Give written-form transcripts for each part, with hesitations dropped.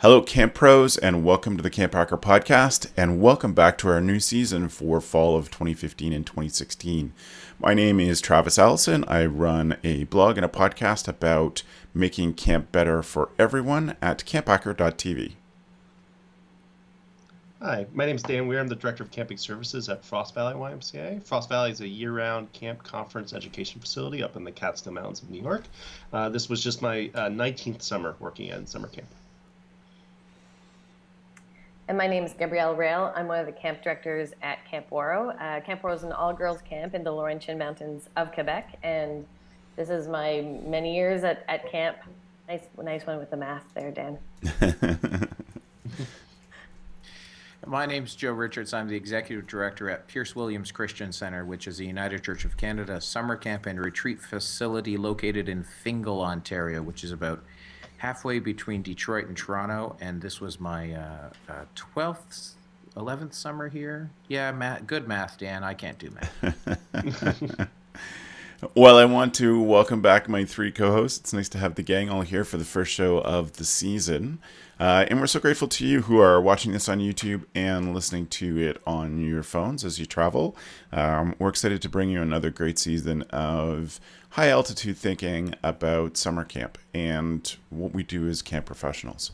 Hello, Camp Pros, and welcome to the CampHacker podcast, and welcome back to our new season for fall of 2015 and 2016. My name is Travis Allison. I run a blog and a podcast about making camp better for everyone at camphacker.tv. Hi, my name is Dan Weir. I'm the Director of Camping Services at Frost Valley YMCA. Frost Valley is a year-round camp conference education facility up in the Catskill Mountains of New York. This was just my 19th summer working in summer camp. And my name is Gabrielle Rail. I'm one of the camp directors at Camp Waro. Camp Waro is an all-girls camp in the Laurentian Mountains of Quebec, and this is my many years at camp. Nice one with the math there, Dan. My name's Joe Richards. I'm the Executive Director at Pierce Williams Christian Centre, which is a United Church of Canada summer camp and retreat facility located in Fingal, Ontario, which is about halfway between Detroit and Toronto. And this was my 12th, 11th summer here. Yeah, good math, Dan. I can't do math. Well, I want to welcome back my three co-hosts. It's nice to have the gang all here for the first show of the season. And we're so grateful to you who are watching this on YouTube and listening to it on your phones as you travel. We're excited to bring you another great season of high-altitude thinking about summer camp and what we do as camp professionals.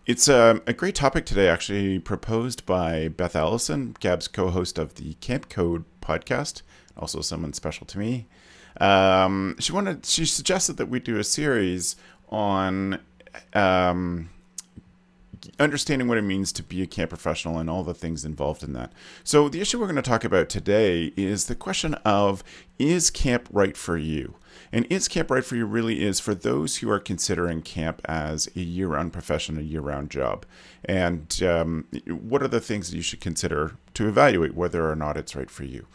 It's a great topic today, actually proposed by Beth Allison, Gab's co-host of the Camp Code podcast, also someone special to me. She suggested that we do a series on understanding what it means to be a camp professional and all the things involved in that. So the issue we're going to talk about today is the question of, is camp right for you? And is camp right for you really is for those who are considering camp as a year-round profession, a year-round job. And what are the things that you should consider to evaluate whether or not it's right for you?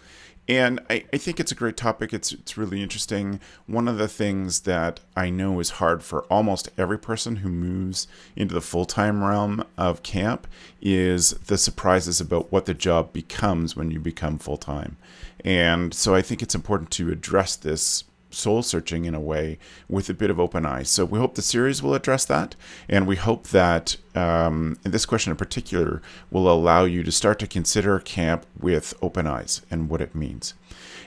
And I think it's a great topic. It's really interesting. One of the things that I know is hard for almost every person who moves into the full-time realm of camp is the surprises about what the job becomes when you become full-time. And so I think it's important to address this soul searching in a way with a bit of open eyes. So we hope the series will address that, and we hope that this question in particular will allow you to start to consider camp with open eyes and what it means.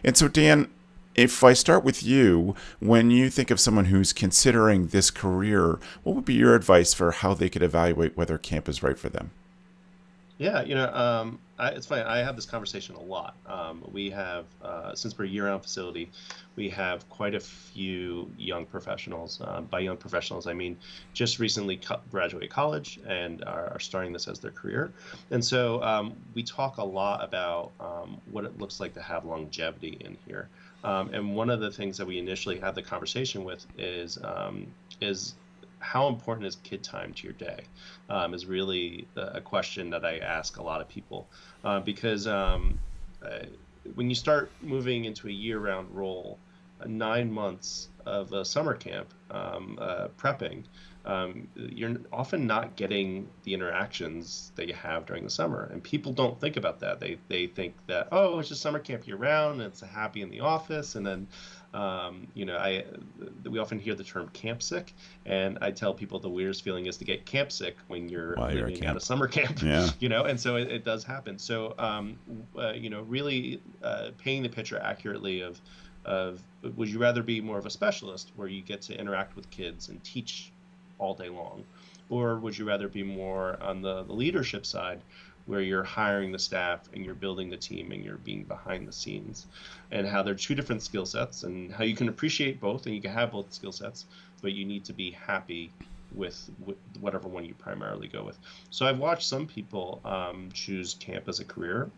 And so Dan, if I start with you, when you think of someone who's considering this career, what would be your advice for how they could evaluate whether camp is right for them? Yeah, it's funny. I have this conversation a lot. We have, since we're a year-round facility, we have quite a few young professionals. By young professionals, I mean just recently graduated college and are starting this as their career. And so we talk a lot about what it looks like to have longevity in here. And one of the things that we initially had the conversation with is how important is kid time to your day is really a question that I ask a lot of people because when you start moving into a year-round role, 9 months of a summer camp prepping, you're often not getting the interactions that you have during the summer, and people don't think about that. They think that, oh, it's just summer camp year-round, and it's happy in the office, and then we often hear the term camp sick, and I tell people the weirdest feeling is to get camp sick when you're living at a summer camp, yeah. And so it does happen. So, really painting the picture accurately of would you rather be more of a specialist where you get to interact with kids and teach all day long, or would you rather be more on the leadership side where you're hiring the staff and you're building the team and you're being behind the scenes, and how they're two different skill sets and how you can appreciate both and you can have both skill sets, but you need to be happy with whatever one you primarily go with. So I've watched some people choose camp as a career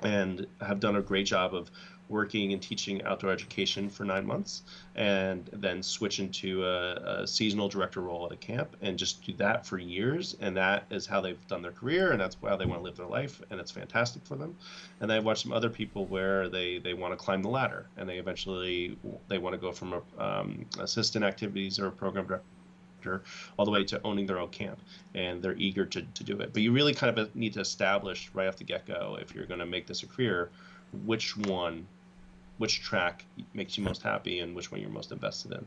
and have done a great job of working and teaching outdoor education for 9 months and then switch into a seasonal director role at a camp and just do that for years, and that is how they've done their career and that's how they want to live their life, and it's fantastic for them. And I've watched some other people where they want to climb the ladder and they want to go from assistant activities or a program director all the way to owning their own camp, and they're eager to do it. But you really kind of need to establish right off the get-go, if you're going to make this a career, which one which track makes you most happy and which one you're most invested in.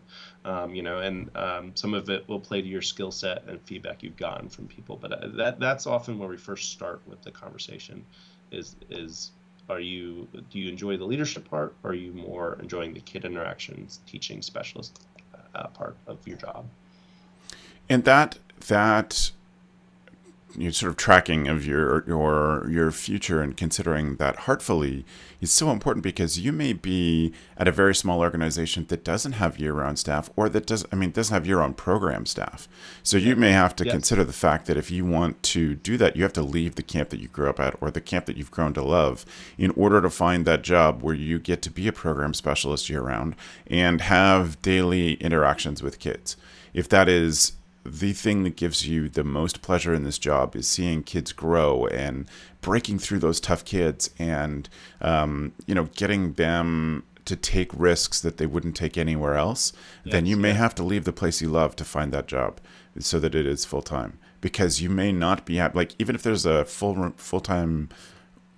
Some of it will play to your skill set and feedback you've gotten from people. But that's often where we first start with the conversation. Is do you enjoy the leadership part, or are you more enjoying the kid interactions, teaching specialist part of your job? And that sort of tracking of your future and considering that heartfully is so important, because you may be at a very small organization that doesn't have year-round staff, or that doesn't have year-round program staff. So you may have to consider the fact that if you want to do that, you have to leave the camp that you grew up at or the camp that you've grown to love in order to find that job where you get to be a program specialist year-round and have daily interactions with kids. If that is the thing that gives you the most pleasure in this job, is seeing kids grow and breaking through those tough kids and, getting them to take risks that they wouldn't take anywhere else, then you may have to leave the place you love to find that job so that it is full-time. Because you may not be, even if there's a full-time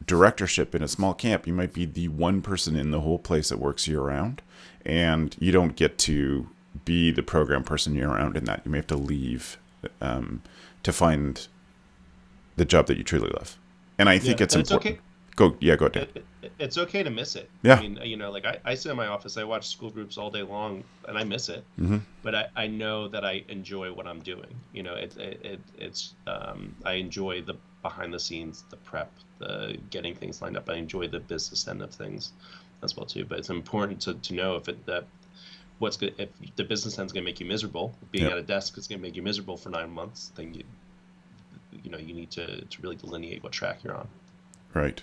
directorship in a small camp, you might be the one person in the whole place that works year-round, and you don't get to be the program person year round in that. You may have to leave to find the job that you truly love. And I think it's important. Okay. Go ahead. It's okay to miss it. Yeah. I mean, I sit in my office, I watch school groups all day long, and I miss it. Mm-hmm. But I know that I enjoy what I'm doing. I enjoy the behind the scenes, the prep, the getting things lined up. I enjoy the business end of things as well too. But it's important to know if the business end's going to make you miserable, being at a desk is going to make you miserable for 9 months, then you need to really delineate what track you're on. Right.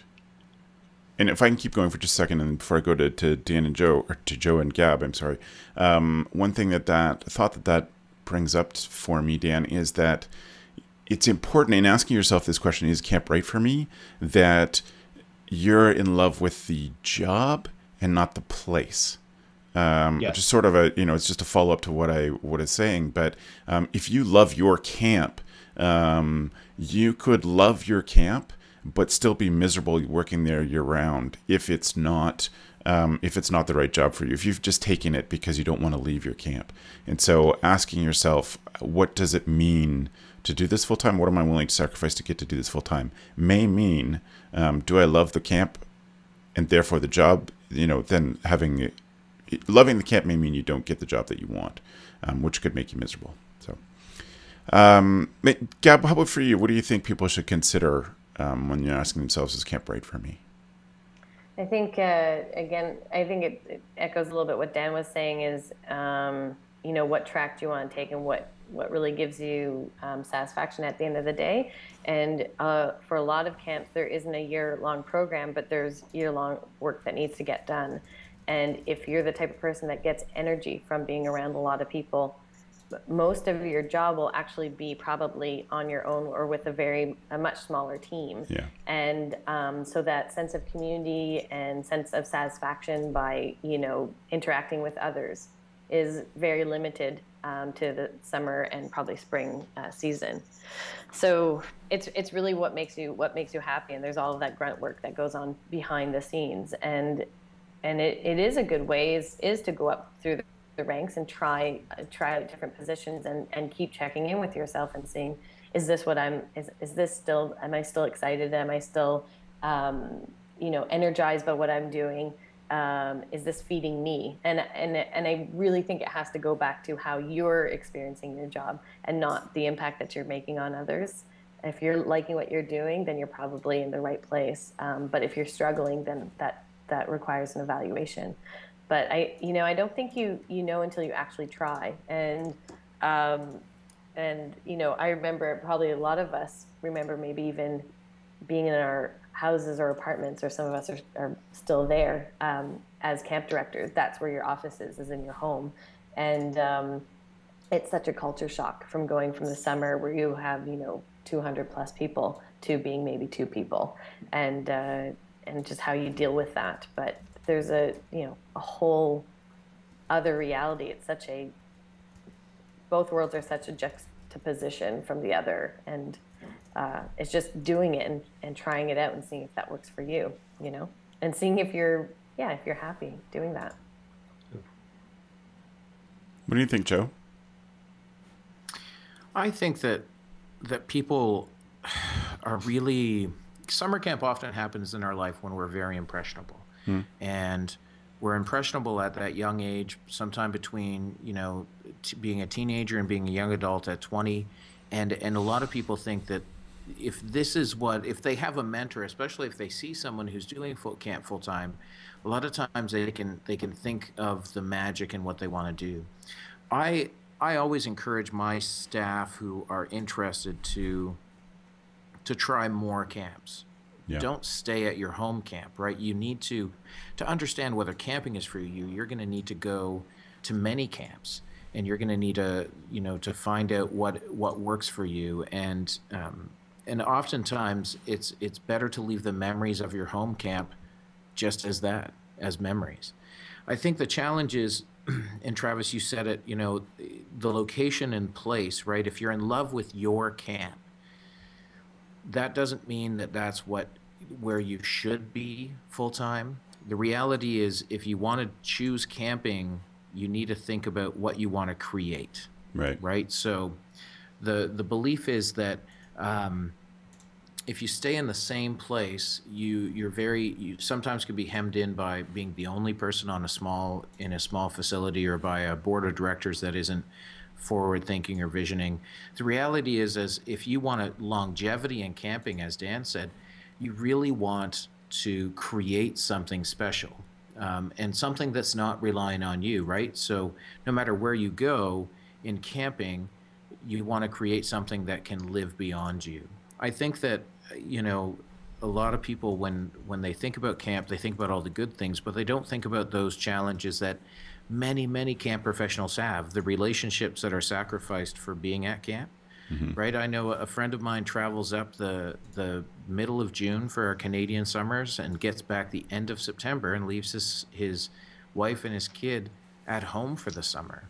And if I can keep going for just a second, and before I go to Dan and Joe, or to Joe and Gab, I'm sorry. One thing that brings up for me, Dan, is that it's important in asking yourself this question, is camp right for me? That you're in love with the job and not the place. Which is sort of it's just a follow up to what I was saying. But if you love your camp, you could love your camp, but still be miserable working there year round if it's not the right job for you. If you've just taken it because you don't want to leave your camp. And so asking yourself, what does it mean to do this full time? What am I willing to sacrifice to get to do this full time? May mean, do I love the camp, and therefore the job? Then loving the camp may mean you don't get the job that you want, which could make you miserable. So, Gab, how about for you? What do you think people should consider when you're asking themselves, is camp right for me? I think, again, it echoes a little bit what Dan was saying is, what track do you want to take, and what really gives you satisfaction at the end of the day. And for a lot of camps, there isn't a year-long program, but there's year-long work that needs to get done. And if you're the type of person that gets energy from being around a lot of people, most of your job will actually be probably on your own or with a much smaller team. Yeah. And so that sense of community and sense of satisfaction by, interacting with others is very limited to the summer and probably spring season. So it's really what makes you happy. And there's all of that grunt work that goes on behind the scenes. And it is a good way is to go up through the ranks and try out different positions and keep checking in with yourself and seeing, is this what am I still excited? Am I still, energized by what I'm doing? Is this feeding me? And I really think it has to go back to how you're experiencing your job and not the impact that you're making on others. If you're liking what you're doing, then you're probably in the right place. But if you're struggling, then that requires an evaluation. But I don't think you know until you actually try. And I remember, probably a lot of us remember maybe even being in our houses or apartments, or some of us are still there as camp directors. That's where your office is in your home. And it's such a culture shock from going from the summer where you have 200 plus people to being maybe 2 people, and just how you deal with that. But there's a whole other reality. It's both worlds are such a juxtaposition from the other, and it's just doing it and trying it out and seeing if that works for you, and seeing if you're yeah, if you're happy doing that. What do you think, Joe? I think that people are really, summer camp often happens in our life when we're very impressionable. And we're impressionable at that young age, sometime between, being a teenager and being a young adult at 20. And a lot of people think that if they have a mentor, especially if they see someone who's doing camp full time, a lot of times they can think of the magic and what they want to do. I always encourage my staff who are interested to try more camps. Yeah. Don't stay at your home camp, right? You need to understand whether camping is for you. You're going to need to go to many camps, and you're going to need to find out what works for you. And oftentimes it's better to leave the memories of your home camp just as memories. I think the challenge is, and Travis, you said it, the location and place, right? If you're in love with your camp, that doesn't mean that that's where you should be full time. The reality is, if you want to choose camping, you need to think about what you want to create. Right. So the belief is that if you stay in the same place, you sometimes can be hemmed in by being the only person in a small facility, or by a board of directors that isn't forward thinking or visioning. The reality is, as if you want a longevity in camping, as Dan said, you really want to create something special, and something that's not relying on you, right? So no matter where you go in camping, you want to create something that can live beyond you. I think that, a lot of people, when they think about camp, they think about all the good things, but they don't think about those challenges that many camp professionals have, the relationships that are sacrificed for being at camp. Right? I know a friend of mine travels up the middle of June for our Canadian summers and gets back the end of September and leaves his wife and his kid at home for the summer.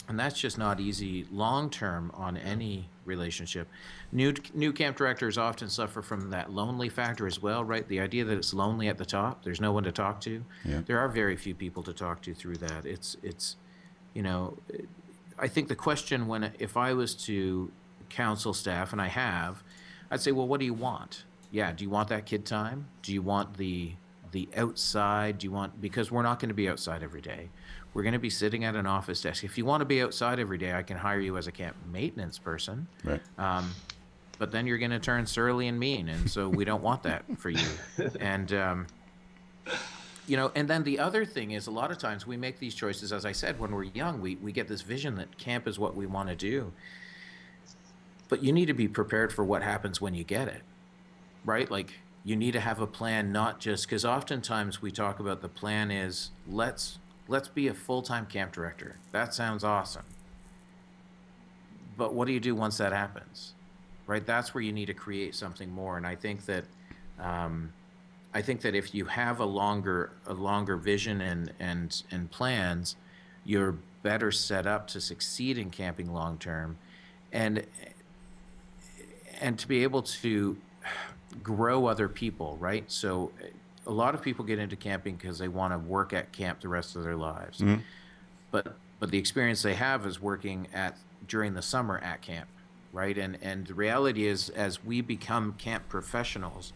And that's just not easy long term on any relationship. New camp directors often suffer from that lonely factor as well, right? The idea that it's lonely at the top, there's no one to talk to. Yeah. There are very few people to talk to through that. It's I think the question, if I was to counsel staff, and I have, I'd say, well, what do you want? Yeah, do you want that kid time? Do you want the outside? Because we're not going to be outside every day. We're going to be sitting at an office desk. If you want to be outside every day, I can hire you as a camp maintenance person. Right. But then you're going to turn surly and mean, and so we don't want that for you. And and then the other thing is, a lot of times we make these choices, as I said, when we're young, we get this vision that camp is what we want to do. But you need to be prepared for what happens when you get it, right? Like, you need to have a plan, not just, because oftentimes we talk about the plan is, let's be a full-time camp director. That sounds awesome. But what do you do once that happens, right? That's where you need to create something more. And I think that if you have a longer vision and plans, you're better set up to succeed in camping long term, and to be able to grow other people, right? So a lot of people get into camping because they want to work at camp the rest of their lives. Mm-hmm. But the experience they have is working during the summer at camp, right? And the reality is, as we become camp professionals,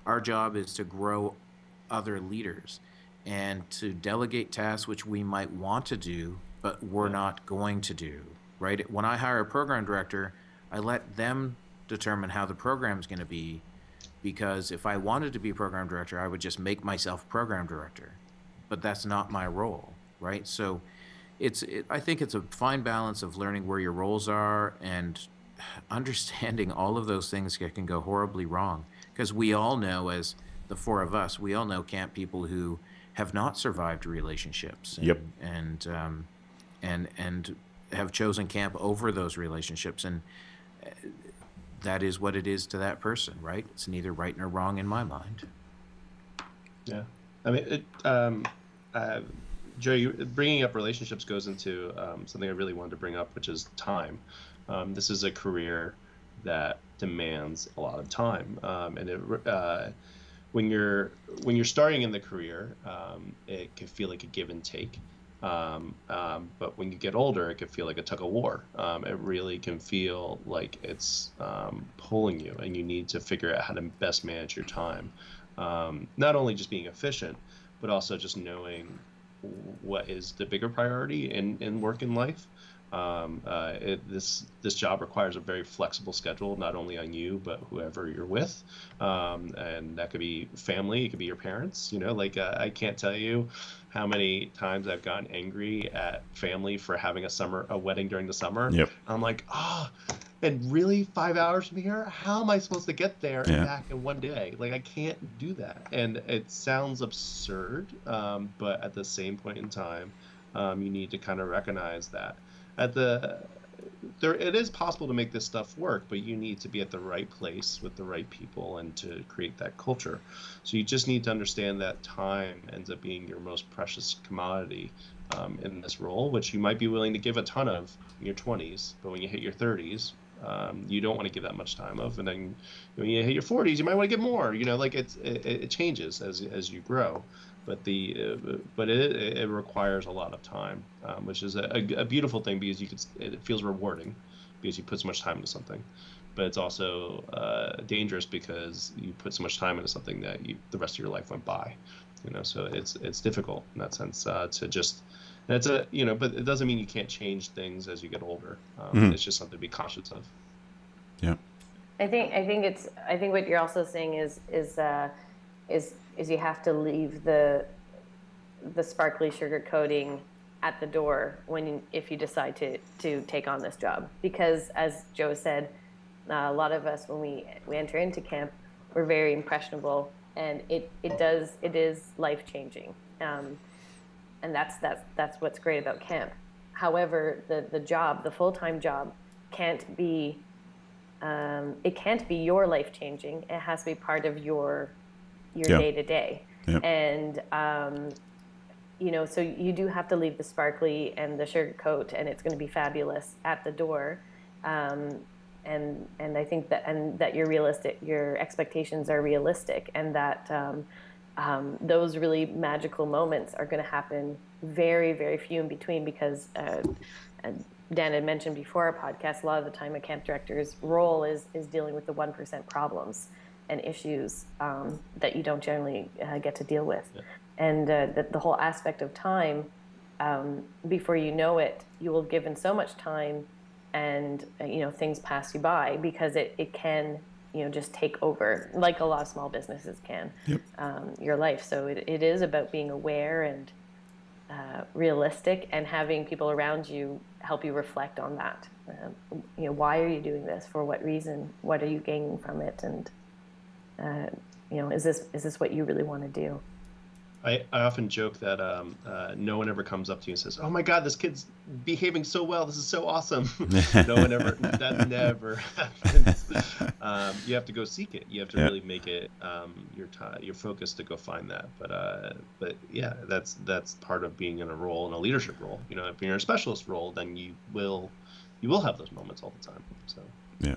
our job is to grow other leaders and to delegate tasks which we might want to do, but we're not going to do, right? When I hire a program director, I let them determine how the program is going to be, because if I wanted to be program director, I would just make myself program director, but that's not my role, right? So I think it's a fine balance of learning where your roles are and understanding all of those things that can go horribly wrong. Because we all know, as the four of us, we all know camp people who have not survived relationships, and have chosen camp over those relationships, and that is what it is to that person, right? It's neither right nor wrong in my mind. Yeah, I mean, Joe, bringing up relationships goes into something I really wanted to bring up, which is time. This is a career that demands a lot of time, and when you're starting in the career, it can feel like a give and take. But when you get older, it can feel like a tug of war. It really can feel like it's pulling you, and you need to figure out how to best manage your time. Not only just being efficient, but also just knowing what is the bigger priority in work and life. This job requires a very flexible schedule, not only on you, but whoever you're with. And that could be family, it could be your parents, like I can't tell you how many times I've gotten angry at family for having a wedding during the summer. Yep. I'm like, and really 5 hours from here? How am I supposed to get there and back in one day? Like, I can't do that. And it sounds absurd, but at the same point in time, you need to kind of recognize that. It is possible to make this stuff work, but you need to be at the right place with the right people and to create that culture. So you just need to understand that time ends up being your most precious commodity in this role, which you might be willing to give a ton of in your 20s, but when you hit your 30s, you don't want to give that much time of, and then when you hit your 40s, you might want to give more. Like it changes as you grow. But it requires a lot of time, which is a beautiful thing because it feels rewarding because you put so much time into something. But it's also dangerous because you put so much time into something that the rest of your life went by. So it's difficult in that sense to just. But it doesn't mean you can't change things as you get older. It's just something to be cautious of. Yeah. I think what you're also saying is you have to leave the sparkly sugar coating at the door if you decide to take on this job, because as Joe said, a lot of us when we enter into camp, we're very impressionable, and it is life changing, and that's what's great about camp. However, the full-time job can't be your life changing. It has to be part of your day to day. And so you do have to leave the sparkly and the sugar coat, and it's going to be fabulous at the door. And I think that you're realistic, your expectations are realistic, and that those really magical moments are going to happen very, very few in between, because Dan had mentioned before our podcast, a lot of the time a camp director's role is dealing with the 1% problems and issues that you don't generally get to deal with. Yeah. And the whole aspect of time, before you know it, you will have given so much time, and things pass you by because it can just take over, like a lot of small businesses can. Yep. Your life. So it is about being aware and realistic, and having people around you help you reflect on that. Why are you doing this? For what reason? What are you gaining from it? And is this what you really want to do? I often joke that no one ever comes up to you and says, "Oh my God, this kid's behaving so well. This is so awesome." No one ever. That never happens. You have to go seek it. You have to really make it your focus to go find that. But yeah, that's part of being in a role, in a leadership role. If you're in a specialist role, then you will have those moments all the time. So yeah.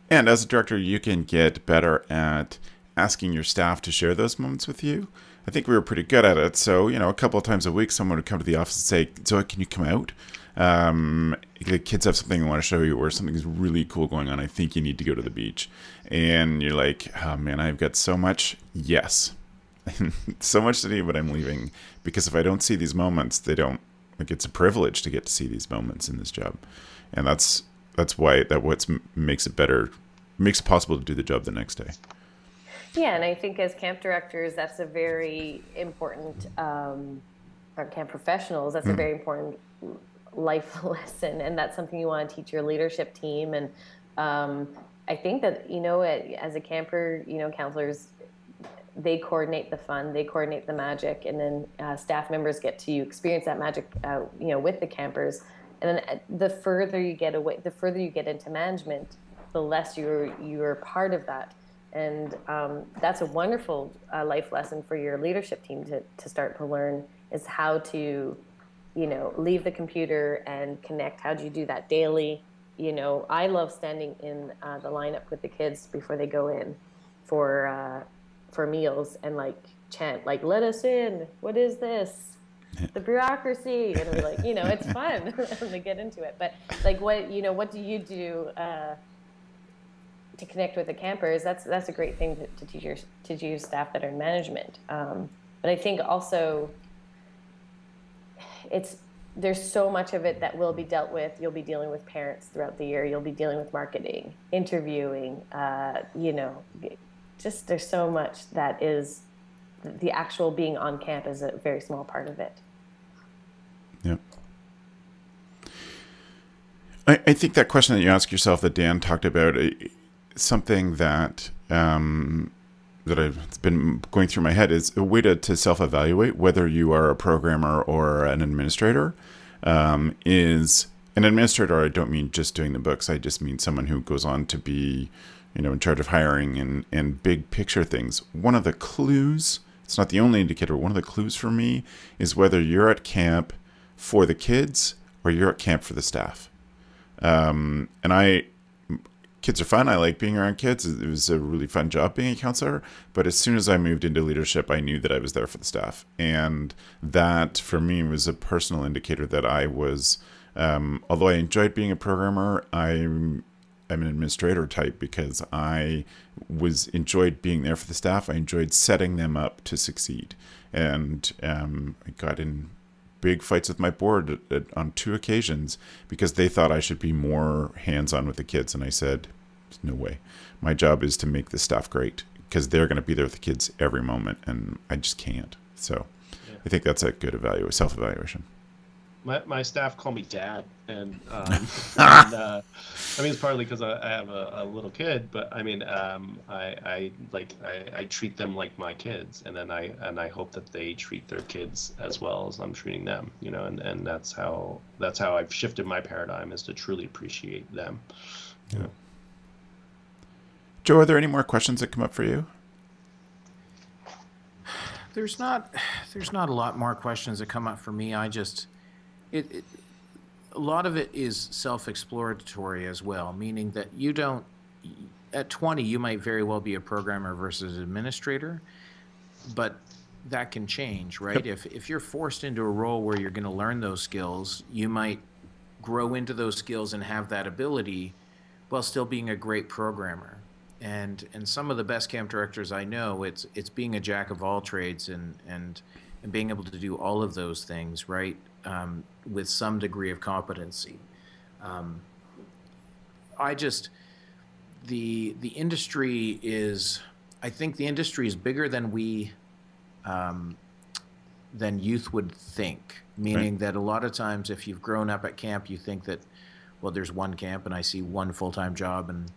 And as a director, you can get better at asking your staff to share those moments with you. I think we were pretty good at it. So, a couple of times a week, someone would come to the office and say, "Zoe, can you come out? The kids have something they want to show you, or something is really cool going on. I think you need to go to the beach." And you're like, "Oh man, I've got so much." Yes. So much to do, but I'm leaving. Because if I don't see these moments, it's a privilege to get to see these moments in this job. And that's what makes it possible to do the job the next day. Yeah, and I think as camp directors, that's a very important, or camp professionals, that's a very important life lesson, and that's something you want to teach your leadership team. And I think that, as a camper, counselors, they coordinate the fun, they coordinate the magic, and then staff members get to experience that magic, with the campers. And then the further you get away, the further you get into management, the less you're part of that. And that's a wonderful life lesson for your leadership team to start to learn, is how to, leave the computer and connect. How do you do that daily? I love standing in the lineup with the kids before they go in, for meals and like chant like, "Let us in. What is this? The bureaucracy." And we're like, it's fun when they get into it. But like, what do you do to connect with the campers? That's a great thing to teach your staff that are in management. But I think also there's so much of it that will be dealt with. You'll be dealing with parents throughout the year. You'll be dealing with marketing, interviewing, just there's so much that is the actual being on camp is a very small part of it. Yep. I think that question that you ask yourself that Dan talked about, something that that I've been going through my head is a way to self-evaluate whether you are a programmer or an administrator. Is an administrator, I don't mean just doing the books. I just mean someone who goes on to be, in charge of hiring and big picture things. One of the clues, it's not the only indicator, one of the clues for me is whether you're at camp for the kids or you're at camp for the staff. Kids are fun. I like being around kids. It was a really fun job being a counselor. But as soon as I moved into leadership, I knew that I was there for the staff. And that, for me, was a personal indicator that I was, although I enjoyed being a programmer, I'm an administrator type because I enjoyed being there for the staff. I enjoyed setting them up to succeed. And I got in big fights with my board on 2 occasions because they thought I should be more hands-on with the kids. And I said, no way. My job is to make the staff great because they're going to be there with the kids every moment, and I just can't. So yeah. I think that's a good self-evaluation. My staff call me Dad, and I mean it's partly because I have a little kid, but I mean I treat them like my kids, and then I hope that they treat their kids as well as I'm treating them, and that's how I've shifted my paradigm, is to truly appreciate them. Yeah. Joe, are there any more questions that come up for you? There's not a lot more questions that come up for me. I just a lot of it is self-exploratory as well, meaning that you don't, at 20, you might very well be a programmer versus an administrator, but that can change, right? Yep. If you're forced into a role where you're going to learn those skills, you might grow into those skills and have that ability while still being a great programmer. And some of the best camp directors I know, it's being a jack of all trades and being able to do all of those things, right? With some degree of competency. The industry is, I think the industry is bigger than than youth would think, meaning right. that a lot of times if you've grown up at camp, you think that, well, there's one camp and I see one full-time job, and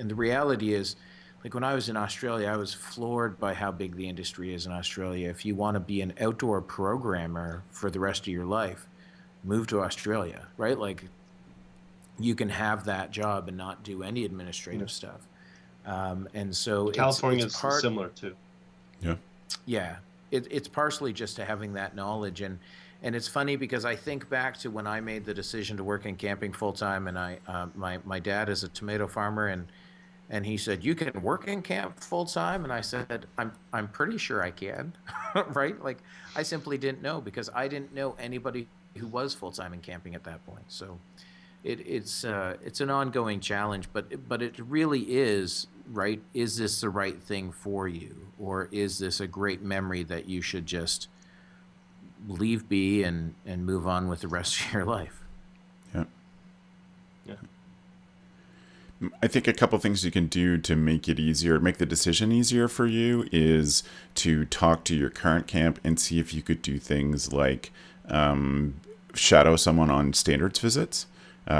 the reality is, like when I was in Australia, I was floored by how big the industry is in Australia. If you want to be an outdoor programmer for the rest of your life, move to Australia, right? Like you can have that job and not do any administrative stuff. And so California is similar too. Yeah. Yeah. It's partially just to having that knowledge. And it's funny because I think back to when I made the decision to work in camping full time, and my dad is a tomato farmer, and he said, "You can work in camp full time?" And I said, I'm pretty sure I can, right? Like I simply didn't know because I didn't know anybody who was full time in camping at that point. So it's an ongoing challenge, but it really is, right? Is this the right thing for you, or is this a great memory that you should just leave be and move on with the rest of your life? Yeah. Yeah. I think a couple things you can do to make it easier, make the decision easier for you, is to talk to your current camp and see if you could do things like shadow someone on standards visits.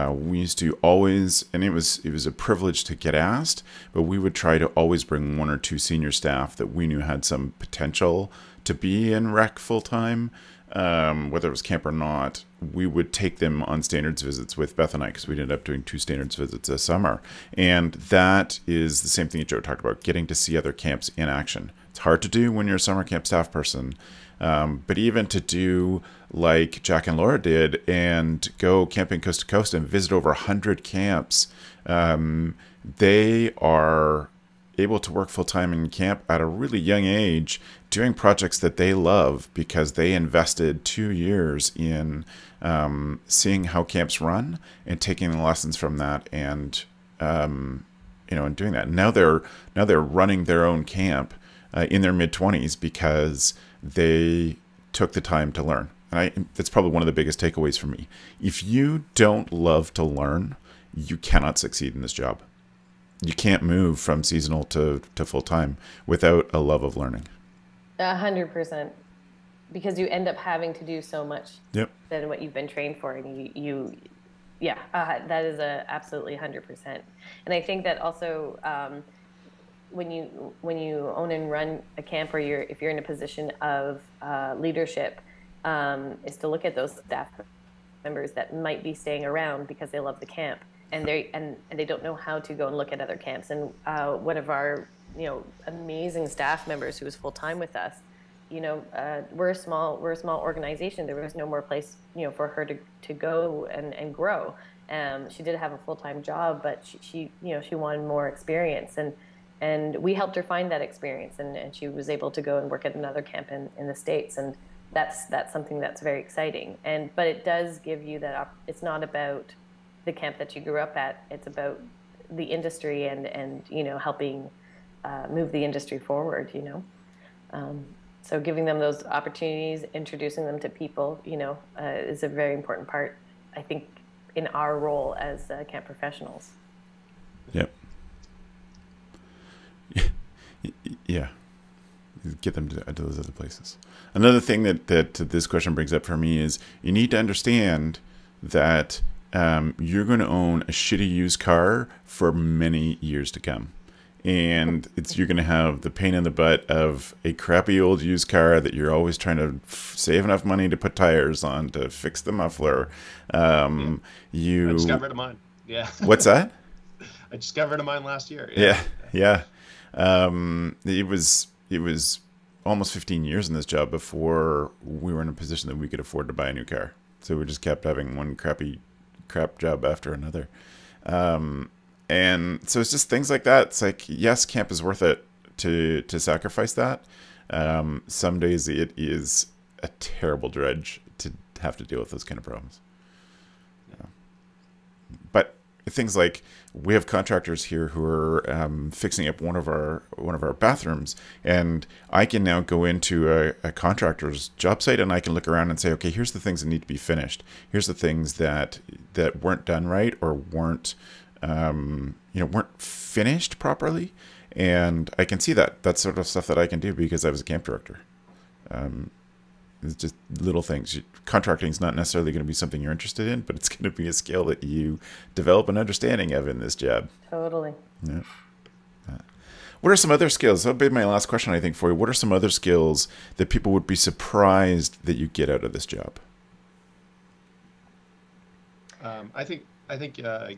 We used to always, and it was a privilege to get asked, but we would try to always bring 1 or 2 senior staff that we knew had some potential to be in rec full time, whether it was camp or not. We would take them on standards visits with Beth and I, because we ended up doing 2 standards visits this summer. And that is the same thing that Joe talked about, getting to see other camps in action. It's hard to do when you're a summer camp staff person, but even to do like Jack and Laura did and go camping coast to coast and visit over 100 camps, they are able to work full-time in camp at a really young age, doing projects that they love because they invested 2 years in seeing how camps run and taking the lessons from that, and and doing that. Now they're running their own camp in their mid-20s because they took the time to learn. And that's probably one of the biggest takeaways for me. If you don't love to learn, you cannot succeed in this job. You can't move from seasonal to full-time without a love of learning. 100%. Because you end up having to do so much than what you've been trained for. And that is absolutely 100%. And I think that also when you own and run a camp, or if you're in a position of leadership, is to look at those staff members that might be staying around because they love the camp, and they don't know how to go and look at other camps. And one of our amazing staff members who was full time with us, we're a small organization. There was no more place for her to go and grow. She did have a full-time job, but she wanted more experience, and we helped her find that experience, and she was able to go and work at another camp in the States, and that's something that's very exciting. But it does give you that it's not about the camp that you grew up at. It's about the industry and helping move the industry forward. So giving them those opportunities, introducing them to people, is a very important part, I think, in our role as camp professionals. Yep. Yeah. Get them to those other places. Another thing that this question brings up for me is you need to understand that you're going to own a shitty used car for many years to come. And you're going to have the pain in the butt of a crappy old used car that you're always trying to save enough money to put tires on to fix the muffler. I just got rid of mine. Yeah. What's that? I just got rid of mine last year. Yeah. It was almost 15 years in this job before we were in a position that we could afford to buy a new car. So we just kept having one crap job after another. And so it's just things like that. It's like, yes, camp is worth it to sacrifice that. Some days it is a terrible drudge to have to deal with those kind of problems. But things like, we have contractors here who are fixing up one of our bathrooms, and I can now go into a contractor's job site and I can look around and say, okay, here's the things that need to be finished. Here's the things that weren't done right or weren't finished properly, and I can see that's sort of stuff that I can do because I was a camp director. It's just little things. Contracting is not necessarily going to be something you're interested in, but it's going to be a skill that you develop an understanding of in this job. Totally. Yeah. What are some other skills? That'll be my last question, I think, for you. What are some other skills that people would be surprised that you get out of this job? I think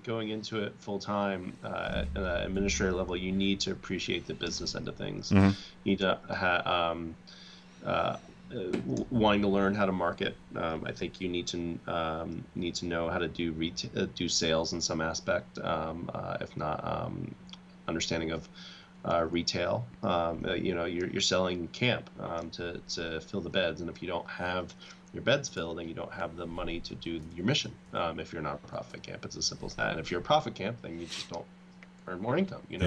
going into it full time at an administrator level, you need to appreciate the business end of things. Mm-hmm. You need to wanting to learn how to market. I think you need to know how to do sales in some aspect, if not understanding of retail. You're selling camp to fill the beds, and if you don't have your bed's filled, and you don't have the money to do your mission. If you're not a profit camp, it's as simple as that. And if you're a profit camp, then you just don't earn more income. It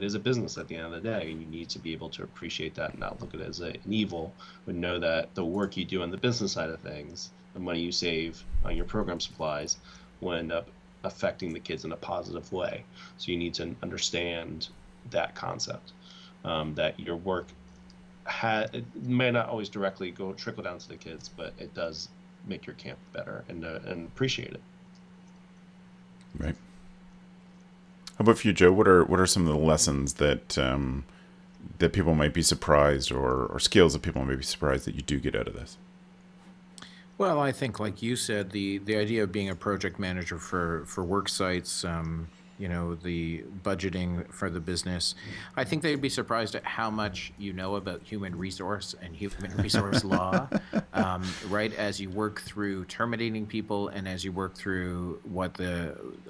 is a business at the end of the day, and you need to be able to appreciate that and not look at it as an evil, but know that the work you do on the business side of things, the money you save on your program supplies, will end up affecting the kids in a positive way. So you need to understand that concept, that your work it may not always directly trickle down to the kids, but it does make your camp better and appreciate it. Right. How about for you, Joe? What are some of the lessons that that people might be surprised, or skills that people might be surprised that you do get out of this? Well, I think, like you said, the idea of being a project manager for work sites, the budgeting for the business. I think they'd be surprised at how much you know about human resource and human resource law, right? As you work through terminating people and as you work through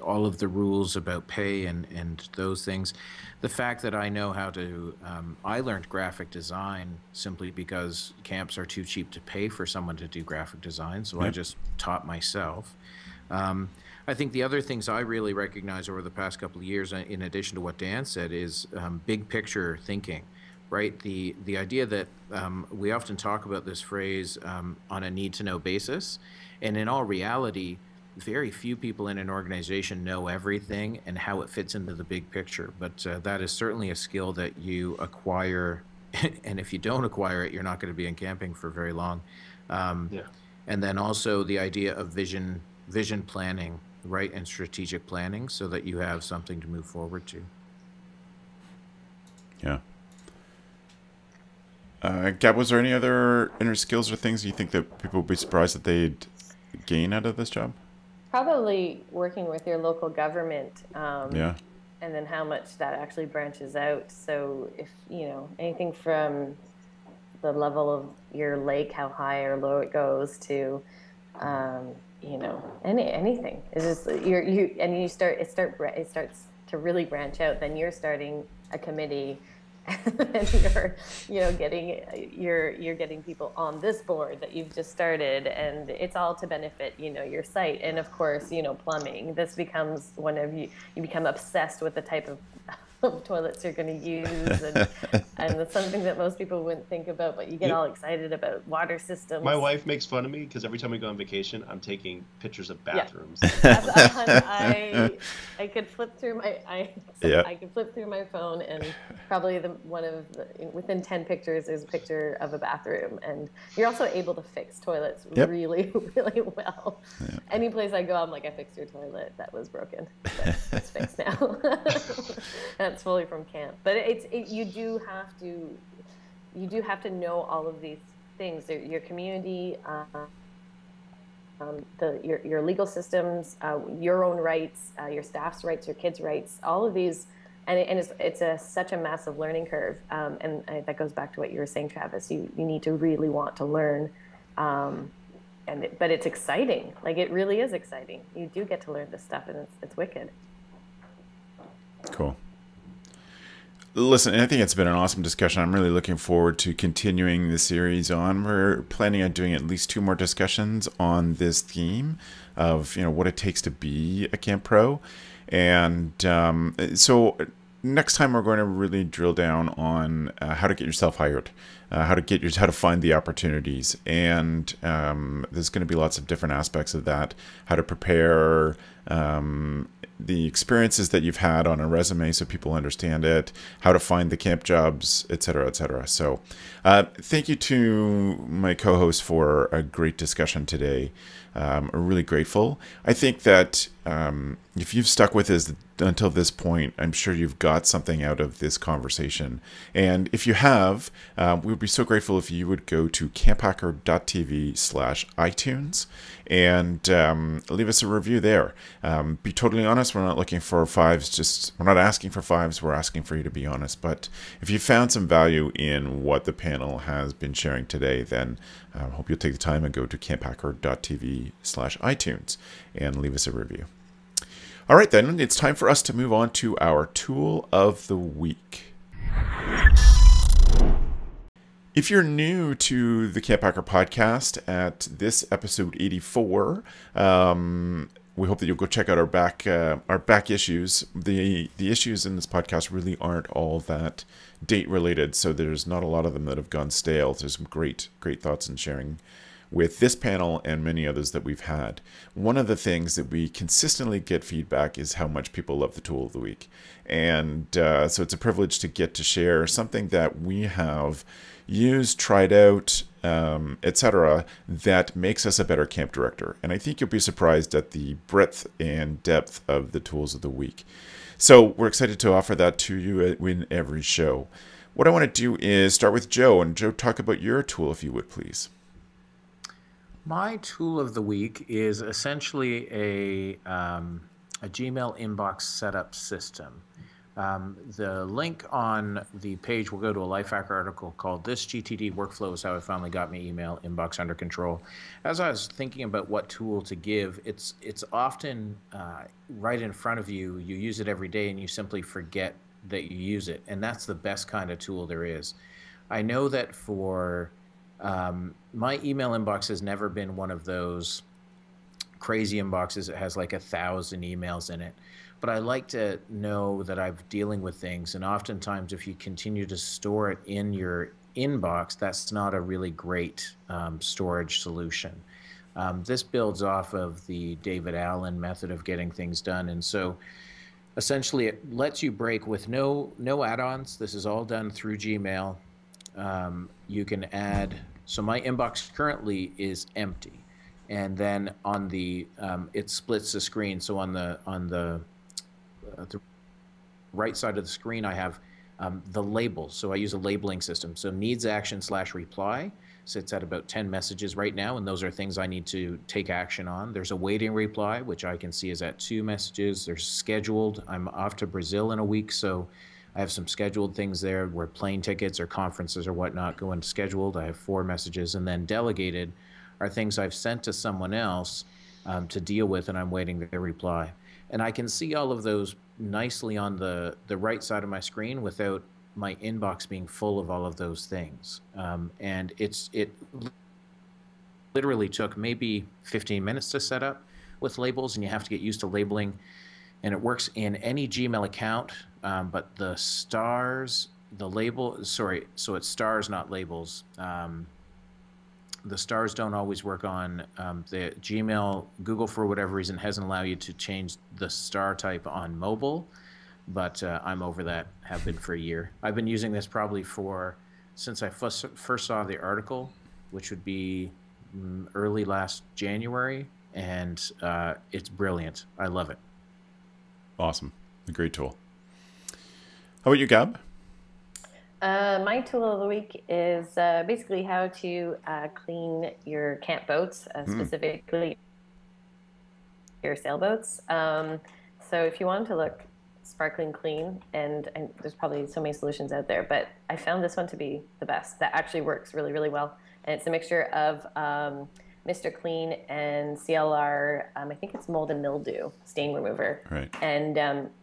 all of the rules about pay and those things. The fact that I know how to, I learned graphic design simply because camps are too cheap to pay for someone to do graphic design, so I just taught myself. I think the other things I really recognize over the past couple of years, in addition to what Dan said, is big picture thinking, right? The idea that we often talk about this phrase on a need-to-know basis, and in all reality, very few people in an organization know everything and how it fits into the big picture. But that is certainly a skill that you acquire, and if you don't acquire it, you're not going to be in camping for very long. And then also the idea of vision planning, right, and strategic planning, so that you have something to move forward to. Yeah. Gab, was there any other inner skills or things you think that people would be surprised that they'd gain out of this job? Probably working with your local government, Yeah. and then how much that actually branches out. So if, anything from the level of your lake, how high or low it goes, to, anything. It's just it starts to really branch out. Then you're starting a committee, and you're getting people on this board that you've just started, and it's all to benefit your site. And of course, plumbing. This becomes you become obsessed with the type of toilets you're going to use, and it's something that most people wouldn't think about, but you get all excited about water systems. My wife makes fun of me because every time we go on vacation, I'm taking pictures of bathrooms. I could flip through I could flip through my phone, and probably within 10 pictures there's a picture of a bathroom, and you're also able to fix toilets really, really well. Any place I go, I'm like, I fixed your toilet, that was broken, but it's fixed now. That's fully from camp, but you do have to know all of these things. Your community, your legal systems, your own rights, your staff's rights, your kids' rights, all of these, and it's such a massive learning curve. And that goes back to what you were saying, Travis. You need to really want to learn, but it's exciting. Like, it really is exciting. You do get to learn this stuff, and it's wicked. Cool. Listen, I think it's been an awesome discussion. I'm really looking forward to continuing the series on. We're planning on doing at least 2 more discussions on this theme of, what it takes to be a camp pro. And so next time we're going to really drill down on how to get yourself hired, how to find the opportunities. And there's going to be lots of different aspects of that, how to prepare, the experiences that you've had on a resume so people understand it, how to find the camp jobs, etc., etc. So thank you to my co-host for a great discussion today. I'm really grateful. I think that if you've stuck with us until this point, I'm sure you've got something out of this conversation. And if you have, we would be so grateful if you would go to camphacker.tv/iTunes and leave us a review there. Be totally honest, we're not looking for 5s, we're not asking for 5s, we're asking for you to be honest. But if you found some value in what the panel has been sharing today, then I hope you'll take the time and go to camphacker.tv/iTunes and leave us a review. All right, then, it's time for us to move on to our tool of the week. If you're new to the CampHacker podcast at this episode 84, we hope that you'll go check out our back issues. The issues in this podcast really aren't all that date related, so there's not a lot of them that have gone stale. There's some great thoughts and sharing with this panel and many others that we've had. One of the things that we consistently get feedback is how much people love the tool of the week. And so it's a privilege to get to share something that we have used, tried out, etc., that makes us a better camp director. And I think you'll be surprised at the breadth and depth of the tools of the week. So we're excited to offer that to you in every show. What I want to do is start with Joe. And Joe, talk about your tool, if you would, please. My tool of the week is essentially a Gmail inbox setup system. The link on the page will go to a Lifehacker article called "This GTD Workflow is How I Finally Got My Email Inbox Under Control." As I was thinking about what tool to give, it's often right in front of you. You use it every day and you simply forget that you use it. And that's the best kind of tool there is. I know that for my email inbox has never been one of those crazy inboxes that has like 1,000 emails in it. But I like to know that I'm dealing with things. And oftentimes, if you continue to store it in your inbox, that's not a really great storage solution. This builds off of the David Allen method of getting things done. And so essentially, it lets you break with no add-ons. This is all done through Gmail. You can add, so my inbox currently is empty. And then on the, it splits the screen. So on the right side of the screen, I have the labels. So I use a labeling system. So needs action / reply sits at about 10 messages right now, and those are things I need to take action on. There's a waiting reply, which I can see is at 2 messages. There's scheduled. I'm off to Brazil in a week, so I have some scheduled things there where plane tickets or conferences or whatnot go into scheduled. I have 4 messages, and then delegated are things I've sent to someone else to deal with, and I'm waiting their reply. And I can see all of those nicely on the right side of my screen without my inbox being full of all of those things. And it literally took maybe 15 minutes to set up with labels, and you have to get used to labeling. And it works in any Gmail account, but the stars, the label, sorry, so it's stars, not labels. The stars don't always work on the Gmail. Google, for whatever reason, hasn't allowed you to change the star type on mobile, but I'm over that, have been for a year. I've been using this probably since I first saw the article, which would be early last January, and it's brilliant. I love it. Awesome. A great tool. How about you, Gab? My tool of the week is basically how to clean your camp boats, specifically your sailboats. So if you want to look sparkling clean, and there's probably so many solutions out there, but I found this one to be the best. That actually works really, really well. And it's a mixture of Mr. Clean and CLR, I think it's mold and mildew stain remover. Right. And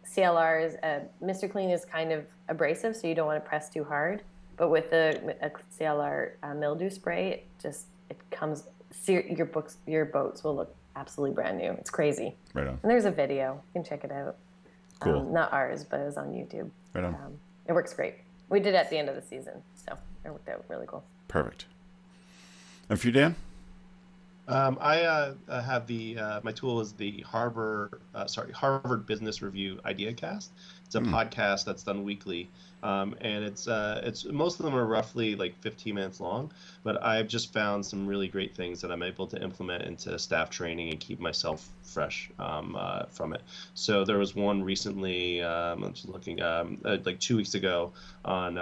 CLR's, Mr. Clean is kind of abrasive, so you don't want to press too hard. But with a CLR mildew spray, it comes, your boats will look absolutely brand new. It's crazy. Right on. And there's a video. You can check it out. Cool. Not ours, but it was on YouTube. Right on. It works great. We did it at the end of the season, so it worked out really cool. Perfect. And for you, Dan? I have my tool is the Harvard Business Review IdeaCast. It's a podcast that's done weekly, and it's most of them are roughly like 15 minutes long. But I've just found some really great things that I'm able to implement into staff training and keep myself fresh from it. So there was one recently, I'm just looking, like 2 weeks ago on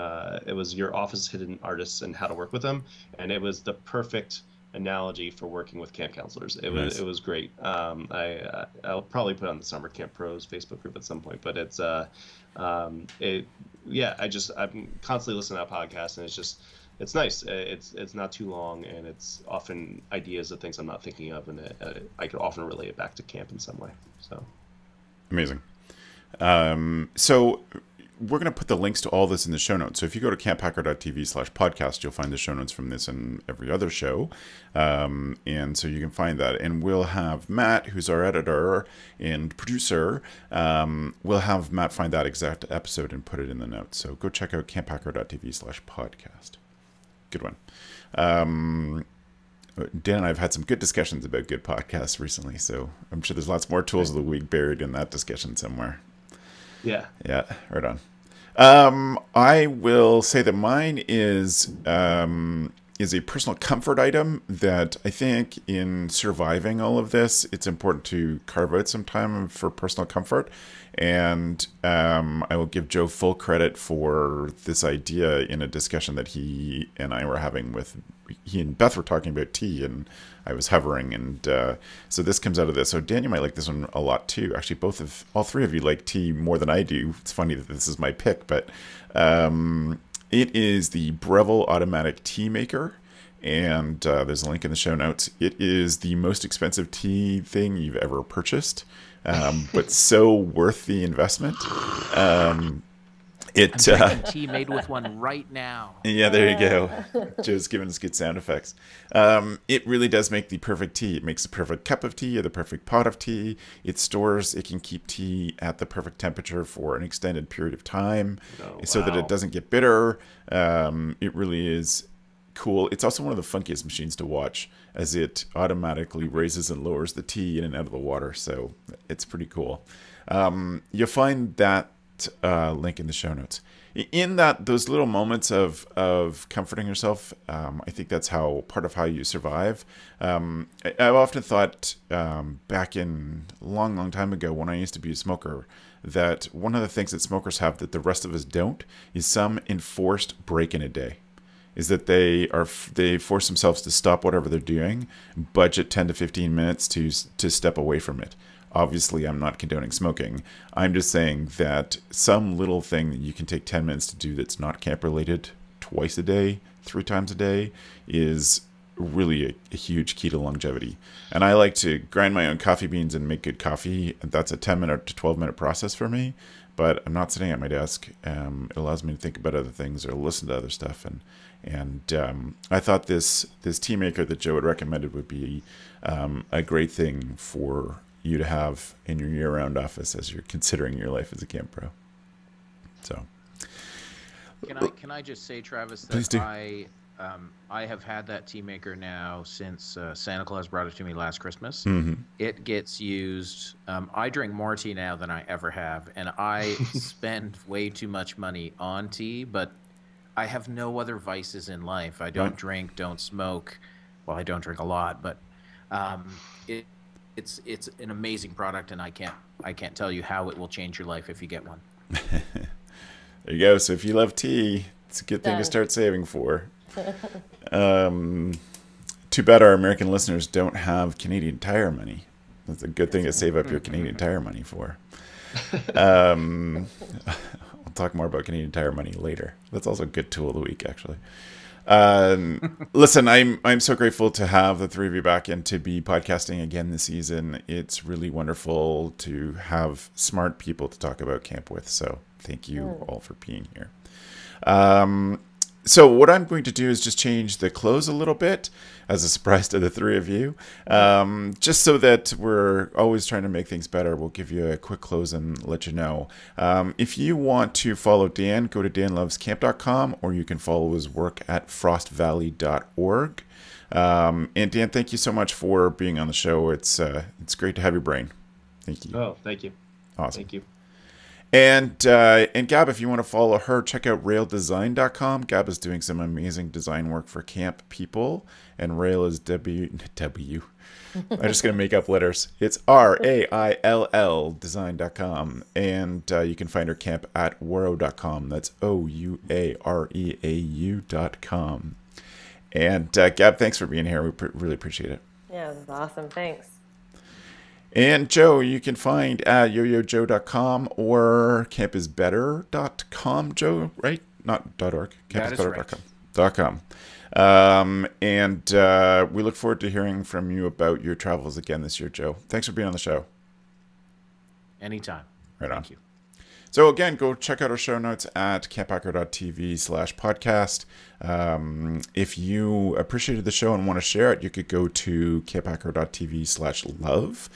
it was your office hidden artists and how to work with them, and it was the perfect analogy for working with camp counselors. It was great. I'll probably put it on the Summer Camp Pros Facebook group at some point, but it's I'm constantly listening to that podcast, and it's nice. It's not too long, and it's often ideas of things I'm not thinking of, and I could often relate it back to camp in some way. So amazing. So we're going to put the links to all this in the show notes. So if you go to camphacker.tv/podcast, you'll find the show notes from this and every other show. And so you can find that. And we'll have Matt, who's our editor and producer, we'll have Matt find that exact episode and put it in the notes. So go check out camphacker.tv/podcast. Good one. Dan and I have had some good discussions about good podcasts recently. So I'm sure there's lots more tools of the week buried in that discussion somewhere. Yeah, right on. I will say that mine is is a personal comfort item that I think in surviving all of this, it's important to carve out some time for personal comfort. And I will give Joe full credit for this idea in a discussion that he and I were having with, he and Beth were talking about tea, and I was hovering, and so this comes out of this. So Dan, you might like this one a lot too. Actually, all three of you like tea more than I do. It's funny that this is my pick, but it is the Brevelle automatic tea maker, and there's a link in the show notes. It is the most expensive tea thing you've ever purchased, but so worth the investment. I'm drinking tea made with one right now. Yeah, there you go. Joe's giving us good sound effects. It really does make the perfect tea. It makes the perfect cup of tea or the perfect pot of tea. It can keep tea at the perfect temperature for an extended period of time so that it doesn't get bitter. It really is cool. It's also one of the funkiest machines to watch, as it automatically raises and lowers the tea in and out of the water. So it's pretty cool. You'll find that link in the show notes. In those little moments of comforting yourself, I think that's part of how you survive. I've often thought back in a long time ago when I used to be a smoker, that one of the things that smokers have that the rest of us don't is some enforced break in a day. Is that they force themselves to stop whatever they're doing, budget 10 to 15 minutes to step away from it. Obviously, I'm not condoning smoking. I'm just saying that some little thing that you can take 10 minutes to do that's not camp related twice a day, 3 times a day, is really a huge key to longevity. And I like to grind my own coffee beans and make good coffee. That's a 10-minute to 12-minute process for me, but I'm not sitting at my desk. It allows me to think about other things or listen to other stuff. And I thought this tea maker that Joe had recommended would be a great thing for you to have in your year-round office as you're considering your life as a camp pro. So, can I just say, Travis, that please do. I have had that tea maker now since Santa Claus brought it to me last Christmas. Mm-hmm. It gets used. I drink more tea now than I ever have, and I spend way too much money on tea, but I have no other vices in life. I don't drink, don't smoke. Well, I don't drink a lot, but it's an amazing product, and I can't tell you how it will change your life if you get one. There you go. So if you love tea, it's a good thing to start saving for. Too bad our American listeners don't have Canadian Tire money. That's a good thing to save up your Canadian Tire money for. We'll talk more about Canadian Tire money later. That's also a good tool of the week, actually. Listen, I'm so grateful to have the three of you back and to be podcasting again this season. It's really wonderful to have smart people to talk about camp with. So thank you all for being here. So what I'm going to do is just change the close a little bit as a surprise to the three of you. Just so that we're always trying to make things better, we'll give you a quick close and let you know. If you want to follow Dan, go to danlovescamp.com, or you can follow his work at frostvalley.org. And Dan, thank you so much for being on the show. It's great to have your brain. Thank you. Oh, thank you. Awesome. Thank you. And Gab, if you want to follow her, check out raildesign.com. Gab is doing some amazing design work for camp people, and Rail is W. I'm just going to make up letters. It's RAILL design.com. And you can find her camp at ouareau.com. That's OUAREAU.com. And Gab, thanks for being here. We really appreciate it. Yeah, it was awesome. Thanks. And Joe, you can find at yoyojoe.com or campisbetter.com, Joe, right? Not .org. Campisbetter.com. And we look forward to hearing from you about your travels again this year, Joe. Thanks for being on the show. Anytime. Right on. Thank you. So again, go check out our show notes at camphacker.tv/podcast. If you appreciated the show and want to share it, you could go to camphacker.tv/love.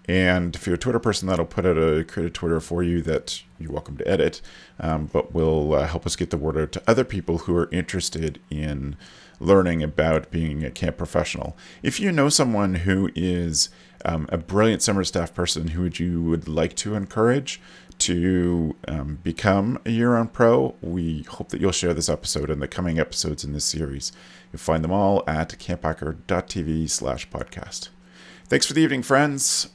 And if you're a Twitter person, that'll put out a created Twitter for you that you're welcome to edit, but will help us get the word out to other people who are interested in learning about being a camp professional. If you know someone who is a brilliant summer staff person who you would like to encourage to become a year-round pro, we hope that you'll share this episode and the coming episodes in this series. You'll find them all at camphacker.tv/podcast. Thanks for the evening, friends.